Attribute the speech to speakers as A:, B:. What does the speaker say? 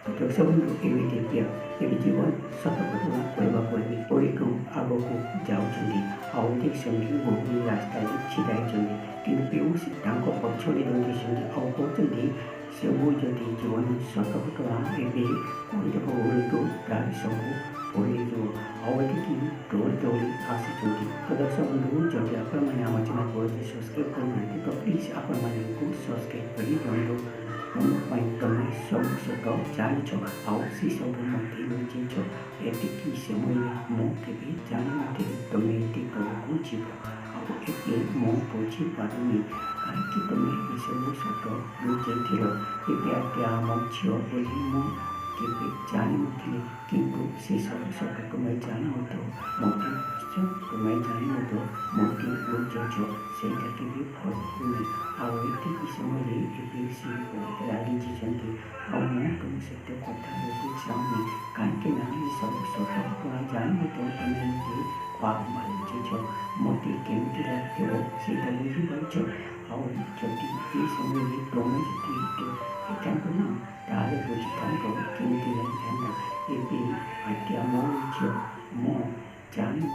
A: ଦର୍ଶକବନ୍ଧୁ ଏମିତି ପ୍ରିୟ ଏବେ ଜୀବନ ସତ ଘଟଣା କହିବାକୁ ହେଲେ ପରିକ୍ରମ ଆଗକୁ ଯାଉଛନ୍ତି ଆଉ ଦେଖିଛନ୍ତି ବହୁ ରାସ୍ତାରେ ଛିଡ଼ା ହେଇଛନ୍ତି କିନ୍ତୁ ପିୟୁଷ ତାଙ୍କ ପଛରେ ଦୌଡ଼ିଛନ୍ତି ଆଉ କହୁଛନ୍ତି ସବୁ ଯଦି ଜୀବନ ସତ ଘଟଣା ଏବେ କହିଦେବ ଗୁଡ଼ିକୁ ତାର ସବୁ ପଡ଼ିଯିବ ଆଉ ଏଠିକି ଦୌଡ଼ି ଦୌଡ଼ି ଆସିଛନ୍ତି ତ ଦର୍ଶକବନ୍ଧୁ ଯଦି ଆପଣମାନେ ଆମ ଚ୍ୟାନେଲକୁ ସବସ୍କ୍ରାଇବ୍ କରୁନାହାନ୍ତି ତ ପ୍ଲିଜ୍ ଆପଣମାନଙ୍କୁ ସବସ୍କ୍ରାଇବ୍ କରି ଦିଅନ୍ତୁ ମୋ ପାଇଁ ତମେ ସବୁ ସତ ଜାଣିଛ ଆଉ ସେସବୁ ମୋତେ ଲୁଚେଇଛ ଏତିକି ସମୟରେ ମୁଁ କେବେ ଜାଣିନଥିଲି ତମେ ଏତେ ତଳକୁ ଯିବ ଆଉ ଏବେ ମୁଁ ବୁଝିପାରୁନି କାହିଁକି ତମେ ଏସବୁ ସତ ଲୁଚେଇଥିଲ ଏବେ ଆଜ୍ଞା ଆମ ଝିଅ ବୋଲି ମୁଁ କେବେ ଜାଣିନଥିଲି କିନ୍ତୁ ସେସବୁ ସତ ତୁମେ ଜାଣିନଥିବ ମୋତେ ତୁମେ ଜାଣିନଥିବ ମୋତେ ଲୁଚେଇଛ ସେଇଟା କେବେ ଭଲ ହୁଏ ଆଉ ଏତିକି ସମୟରେ ଏବେ ସେ ବହୁତ ରାଗିଛନ୍ତି ଆଉ ମୁଁ ତୁମ ସହିତ କଥା ହେବାକୁ ଚାହୁଁନି କାହିଁକି ନା ଏସବୁ ସତ ଘଟଣା ଜାଣିନଥିବ ତମେ ମୋତେ ପାପ ଲୁଚେଇଛ ମୋତେ କେମିତି ଲାଗିବ ସେଇଟା ବୁଝିପାରୁଛ ଆଉ ଯଦି ଏ ସମୟରେ ତମେ ଯଦି ହେଇଥାନ୍ତ ନା ତାହେଲେ ବୁଝିଥାନ୍ତ କେମିତି ଲାଗିଥାନ୍ତା ଏବେ ଆଜ୍ଞା ମୋ ଝିଅ ମୁଁ ଜାଣି